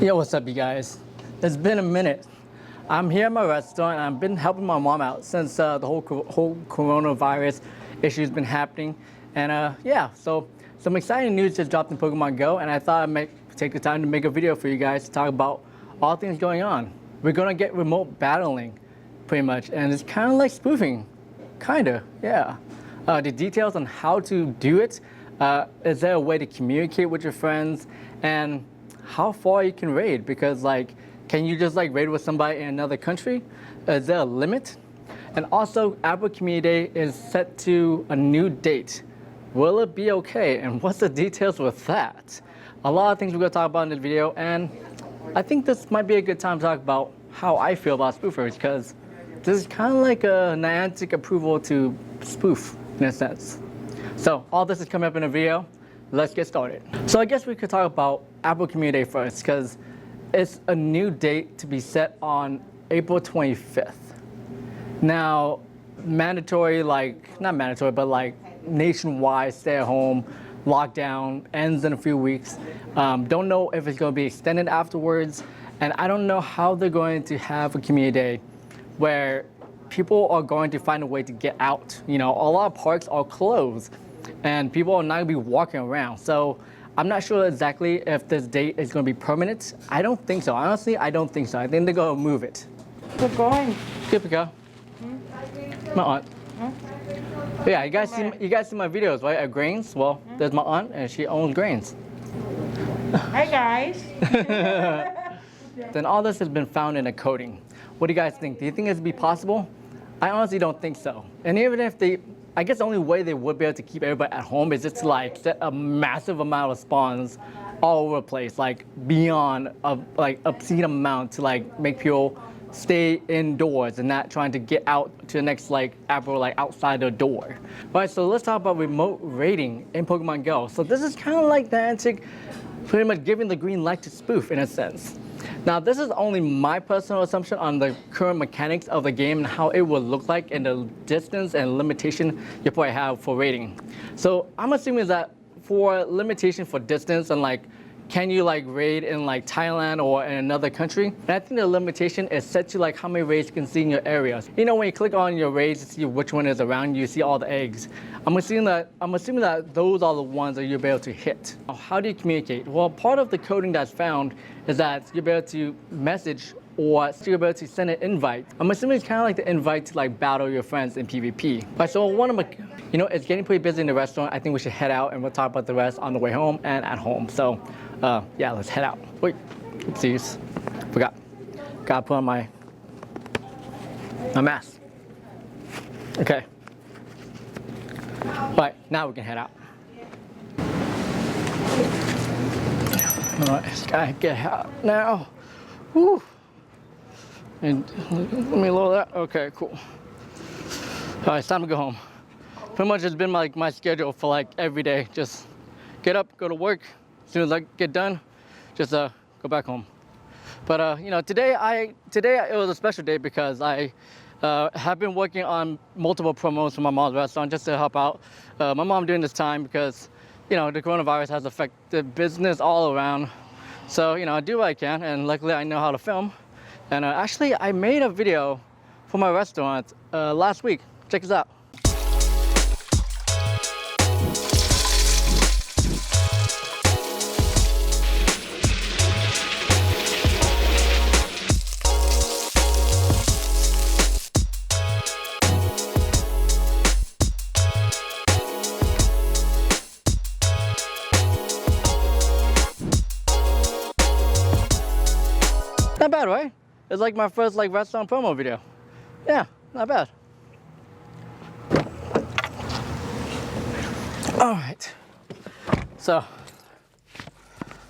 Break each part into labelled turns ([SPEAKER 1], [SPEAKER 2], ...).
[SPEAKER 1] Yo, what's up, you guys? It's been a minute. I'm here at my restaurant and I've been helping my mom out since the whole coronavirus issue's been happening. And yeah, so some exciting news just dropped in Pokemon Go, and I thought I'd take the time to make a video for you guys to talk about all things going on. We're gonna get remote battling, pretty much, and it's kind of like spoofing, kinda, yeah. The details on how to do it, is there a way to communicate with your friends, and how far you can raid, because like, can you just like raid with somebody in another country? Is there a limit? And also, Abra Community Day is set to a new date. Will it be okay? And what's the details with that? A lot of things we're gonna talk about in this video, and I think this might be a good time to talk about how I feel about spoofers, because this is kind of like a Niantic approval to spoof, in a sense. So all this is coming up in a video. Let's get started. So I guess we could talk about Abra Community Day first, because it's a new date to be set on April 25th. Now, mandatory, like, not mandatory, but like nationwide stay-at-home lockdown ends in a few weeks. Don't know if it's going to be extended afterwards, and I don't know how they're going to have a community day where people are going to find a way to get out. You know, a lot of parks are closed, and people are not going to be walking around. So I'm not sure exactly if this date is going to be permanent. I don't think so. Honestly, I don't think so. I think they're going to move it.
[SPEAKER 2] We're going.
[SPEAKER 1] Good to go. My aunt. Yeah, you guys see my videos, right? At Grains. Well, there's my aunt, and she owns Grains.
[SPEAKER 2] Hi guys.
[SPEAKER 1] Then all this has been found in a coding. What do you guys think? Do you think it's be possible? I honestly don't think so. And even if I guess the only way they would be able to keep everybody at home is just to like set a massive amount of spawns all over the place, like beyond like obscene amount to like make people stay indoors and not trying to get out to the next like Abra like outside the door. All right, so let's talk about remote raiding in Pokemon Go. So this is kind of like the Niantic pretty much giving the green light to spoof in a sense. Now, this is only my personal assumption on the current mechanics of the game and how it will look like and the distance and limitation you probably have for raiding. So I'm assuming that for limitation for distance and like, can you like raid in like Thailand or in another country? And I think the limitation is set to like how many raids you can see in your area. You know, when you click on your raids to see which one is around you, see all the eggs. I'm assuming that those are the ones that you'll be able to hit. Now, how do you communicate? Well, part of the coding that's found is that you'll be able to message or you'll be able to send an invite. I'm assuming it's kind of like the invite to like battle your friends in PvP. Right, so you know, it's getting pretty busy in the restaurant. I think we should head out and we'll talk about the rest on the way home and at home. So yeah, let's head out. Wait, oopsies, forgot. Gotta put on my mask. Okay. All right, now we can head out. All right, just gotta get out now. Woo. And let me lower that. Okay, cool. All right, it's time to go home. Pretty much it's been like my schedule for like every day. Just get up, go to work. As soon as I get done, just go back home. But you know, today it was a special day because I have been working on multiple promos for my mom's restaurant just to help out my mom during this time, because you know the coronavirus has affected business all around. So you know, I do what I can, and luckily I know how to film. And actually, I made a video for my restaurant last week. Check this out. Not bad, right? It's like my first like restaurant promo video. Yeah, not bad. All right. So, I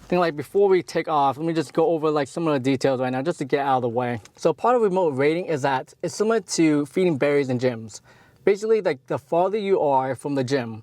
[SPEAKER 1] think like before we take off, let me just go over like some of the details right now just to get out of the way. So part of remote raiding is that it's similar to feeding berries in gyms. Basically, like the farther you are from the gym,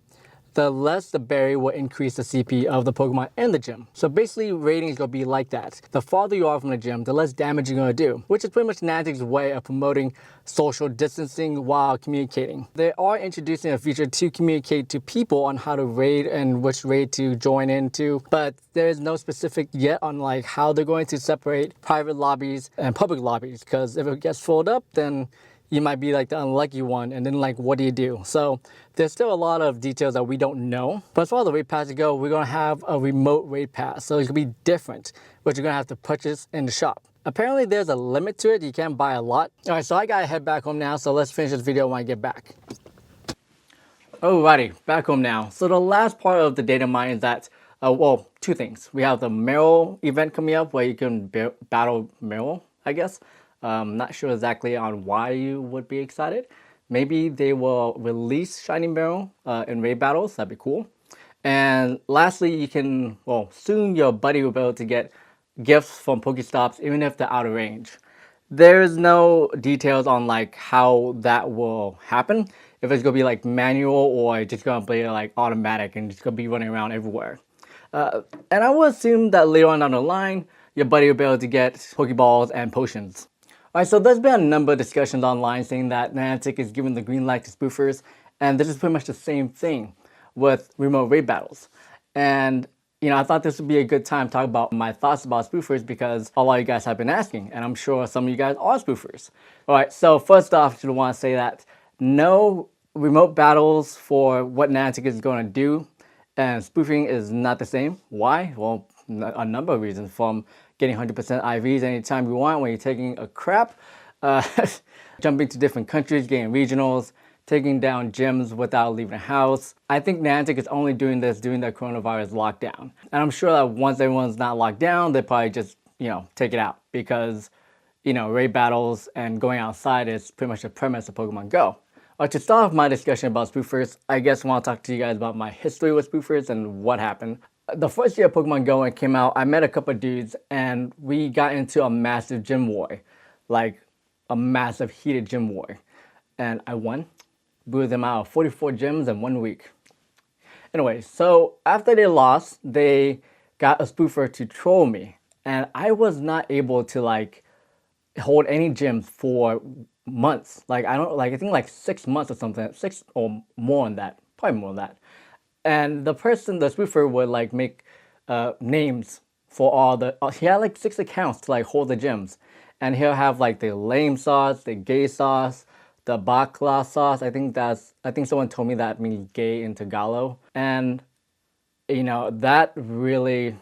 [SPEAKER 1] the less the berry will increase the CP of the Pokemon in the gym. So basically, raiding is going to be like that. The farther you are from the gym, the less damage you're going to do, which is pretty much Niantic's way of promoting social distancing while communicating. They are introducing a feature to communicate to people on how to raid and which raid to join into, but there is no specific yet on like how they're going to separate private lobbies and public lobbies, because if it gets filled up, then you might be like the unlucky one, and then like what do you do? So there's still a lot of details that we don't know. But as far as the raid pass go, we're gonna have a remote raid pass, so it's gonna be different, but you're gonna have to purchase in the shop. Apparently there's a limit to it, you can't buy a lot. All right, so I gotta head back home now, so let's finish this video when I get back. Alrighty, back home now. So the last part of the data mine is that, well, two things. We have the Meryl event coming up where you can battle Meryl, I guess. Not sure exactly on why you would be excited. Maybe they will release Shiny Meryl in raid battles. That'd be cool. And lastly, you can, well, soon your buddy will be able to get gifts from Pokestops even if they're out of range. There's no details on like how that will happen. If it's gonna be like manual or just gonna be like automatic and just gonna be running around everywhere. And I would assume that later on down the line, your buddy will be able to get Pokeballs and potions. Alright, so there's been a number of discussions online saying that Niantic is giving the green light to spoofers, and this is pretty much the same thing with remote raid battles. And you know, I thought this would be a good time to talk about my thoughts about spoofers because a lot of you guys have been asking, and I'm sure some of you guys are spoofers. Alright, so first off, I just want to say that no remote battles for what Niantic is going to do, and spoofing is not the same. Why? Well, a number of reasons, from getting 100% IVs anytime you want when you're taking a crap, jumping to different countries, getting regionals, taking down gyms without leaving the house. I think Niantic is only doing this during the coronavirus lockdown. And I'm sure that once everyone's not locked down, they probably just, you know, take it out because, you know, raid battles and going outside is pretty much the premise of Pokemon Go. To start off my discussion about spoofers, I guess I want to talk to you guys about my history with spoofers and what happened. The first year Pokemon Go when it came out, I met a couple of dudes and we got into a massive gym war. Like a massive heated gym war. And I won. Blew them out of 44 gyms in 1 week. Anyway, so after they lost, they got a spoofer to troll me. And I was not able to like hold any gyms for months. Like I think like 6 months or something. 6 or more than that. Probably more than that. And the spoofer would like make names for all the, he had like 6 accounts to like hold the gyms. And he'll have like the lame sauce, the gay sauce, the bakla sauce. I think someone told me that means gay in Tagalog. And, you know, that really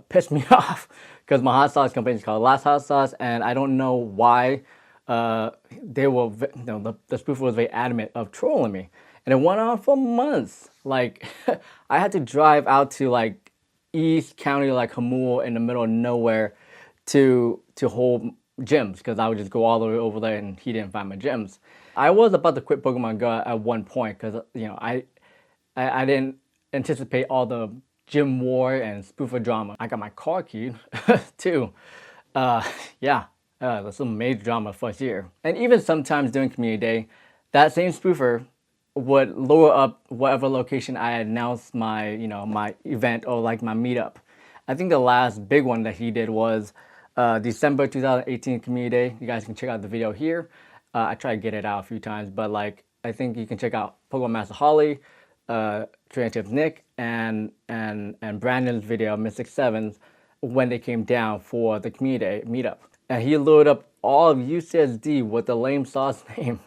[SPEAKER 1] pissed me off because my hot sauce company is called Last Hot Sauce. And I don't know why they were, you know, the spoofer was very adamant of trolling me. And it went on for months. Like, I had to drive out to like East County, like Hamul in the middle of nowhere to hold gyms because I would just go all the way over there and he didn't find my gyms. I was about to quit Pokemon Go at one point because, you know, I didn't anticipate all the gym war and spoofer drama. I got my car keyed too. Yeah, there's some major drama first year. And even sometimes during community day, that same spoofer would lower up whatever location I announced my, you know, my event or like my meetup. I think the last big one that he did was December 2018 community day. You guys can check out the video here. I tried to get it out a few times, but like I think you can check out Pokemon Master Holly, Trainer Tips Nick, and Brandon's video Mystic Sevens when they came down for the community day meetup. And he loaded up all of UCSD with the lame sauce name.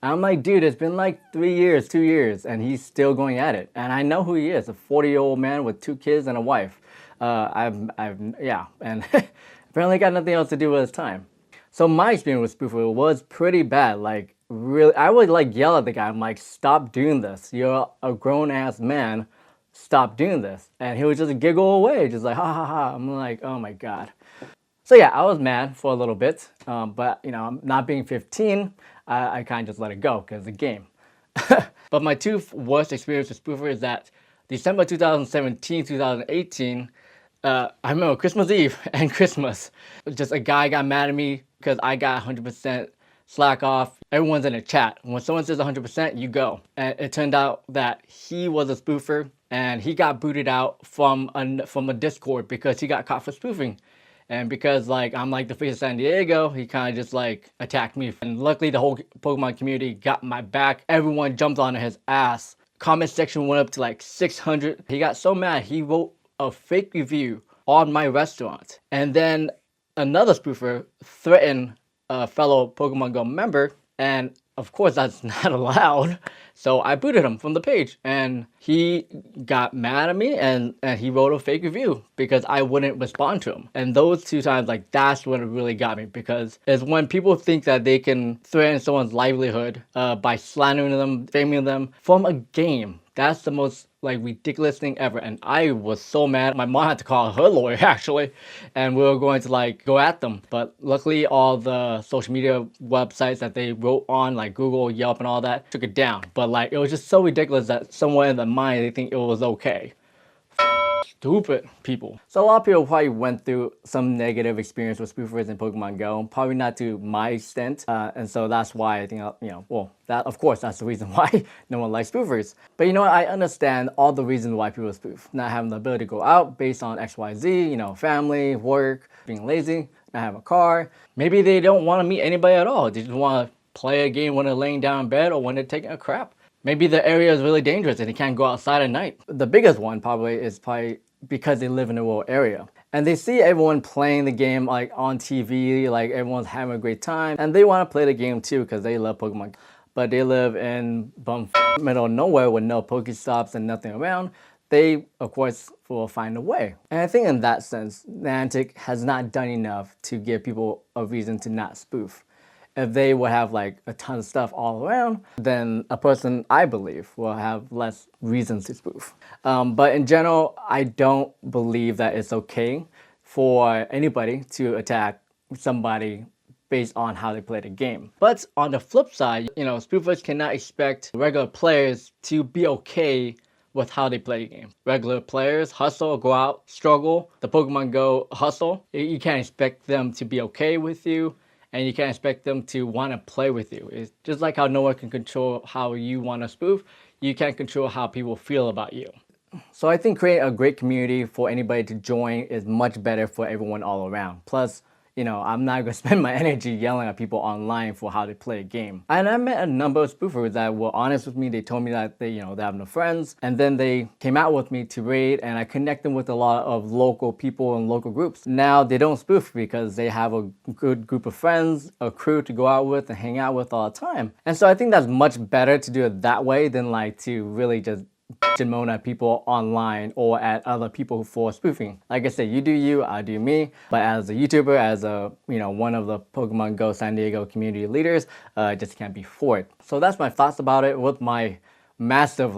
[SPEAKER 1] I'm like, dude, it's been like 3 years, 2 years, and he's still going at it. And I know who he is, a 40-year-old man with 2 kids and a wife. Yeah, and apparently got nothing else to do with his time. So my experience with spoofer was pretty bad. Like, really, I would like yell at the guy. I'm like, stop doing this. You're a grown-ass man. Stop doing this. And he would just giggle away, just like, ha, ha, ha. I'm like, oh my God. So yeah, I was mad for a little bit, but you know, not being 15, I kind of just let it go because it's a game. But my 2 worst experiences with spoofer is that December 2017, 2018, I remember Christmas Eve and Christmas. Just a guy got mad at me because I got 100% slack off. Everyone's in a chat. When someone says 100%, you go. And it turned out that he was a spoofer and he got booted out from a Discord because he got caught for spoofing. And because like I'm like the face of San Diego, he kind of just like attacked me. And luckily the whole Pokemon community got my back. Everyone jumped on his ass. Comment section went up to like 600. He got so mad he wrote a fake review on my restaurant. And then another spoofer threatened a fellow Pokemon Go member, and of course that's not allowed. So I booted him from the page, and he got mad at me and he wrote a fake review because I wouldn't respond to him. And those two times, like, that's when it really got me, because it's when people think that they can threaten someone's livelihood by slandering them, faming them from a game. That's the most like ridiculous thing ever, and I was so mad. My mom had to call her lawyer actually, and we were going to like go at them. But luckily all the social media websites that they wrote on, like Google, Yelp and all that, took it down. But like it was just so ridiculous that somewhere in their mind they think it was okay. Stupid people. So a lot of people probably went through some negative experience with spoofers in Pokemon Go, probably not to my extent, and so that's why I think, well, that of course that's the reason why no one likes spoofers. But you know what, I understand all the reasons why people spoof. Not having the ability to go out based on XYZ, you know, family, work, being lazy, not having a car. Maybe they don't want to meet anybody at all. They just want to play a game when they're laying down in bed or when they're taking a crap. Maybe the area is really dangerous and they can't go outside at night. The biggest one probably is because they live in a rural area. And they see everyone playing the game like on TV, like everyone's having a great time. And they want to play the game too because they love Pokemon. But they live in middle of nowhere with no Pokestops and nothing around. They, of course, will find a way. And I think in that sense, Niantic has not done enough to give people a reason to not spoof. If they would have like a ton of stuff all around, then a person, I believe, will have less reasons to spoof. But in general, I don't believe that it's okay for anybody to attack somebody based on how they play the game. But on the flip side, you know, spoofers cannot expect regular players to be okay with how they play the game. Regular players hustle, go out, struggle. The Pokemon Go hustle. You can't expect them to be okay with you. And you can't expect them to want to play with you. It's just like how no one can control how you want to spoof, you can't control how people feel about you. So I think creating a great community for anybody to join is much better for everyone all around. Plus, you know, I'm not going to spend my energy yelling at people online for how they play a game. And I met a number of spoofers that were honest with me. They told me that they have no friends. And then they came out with me to raid, and I connected with a lot of local people and local groups. Now they don't spoof because they have a good group of friends, a crew to go out with and hang out with all the time. And so I think that's much better to do it that way than like to really just and moan at people online or at other people for spoofing. Like I said, you do you, I do me. But as a YouTuber, as a one of the Pokemon Go San Diego community leaders, I just can't be for it. So that's my thoughts about it with my massive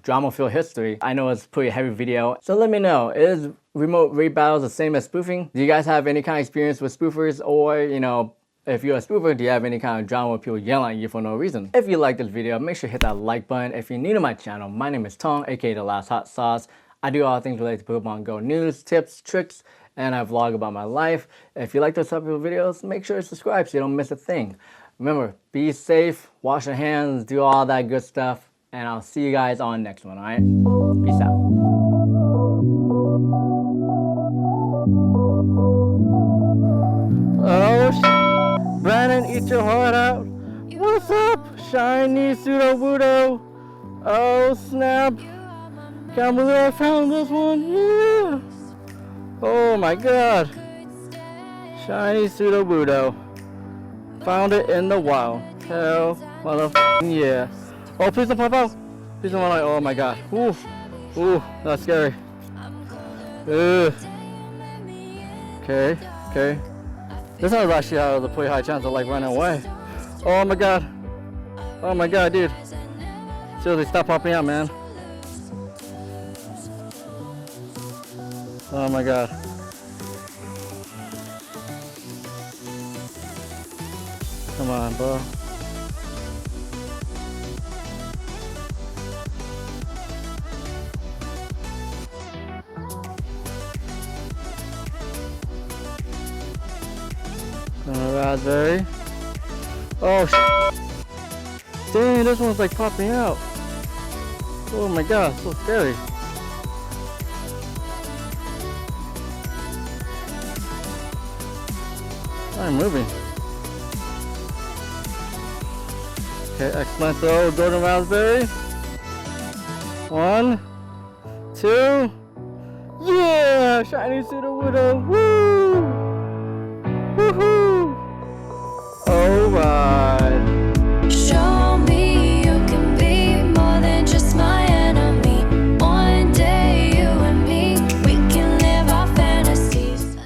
[SPEAKER 1] drama-filled history. I know it's a pretty heavy video. So let me know, is remote raid battles the same as spoofing? Do you guys have any kind of experience with spoofers, or if you're a spoofer, do you have any kind of drama with people yelling at you for no reason? If you like this video, make sure to hit that like button. If you're new to my channel, my name is Tong, aka The Last Hot Sauce. I do all things related to Pokemon Go news, tips, tricks, and I vlog about my life. If you like those type of videos, make sure to subscribe so you don't miss a thing. Remember, be safe, wash your hands, do all that good stuff, and I'll see you guys on the next one, alright? Peace out. Brandon, eat your heart out. What's up? Shiny Pseudo-Wudo. Oh snap. Can't believe I found this one. Yeah. Oh my god. Shiny Pseudo-Wudo. Found it in the wild. Hell motherfucking yeah. Oh, please don't pop out. Please don't run. Oh my god. Ooh. Ooh, that's scary. Ugh. Okay. This one actually has a pretty high chance of like running away. Oh my god. Oh my god, dude. Seriously, stop popping out, man. Oh my god. Come on, bro. Raspberry. Oh, dang, this one's like popping out. Oh my god, so scary. I'm moving. Okay, excellent throw, Jordan Raspberry. 1, 2. Yeah, shiny pseudo widow. Woo!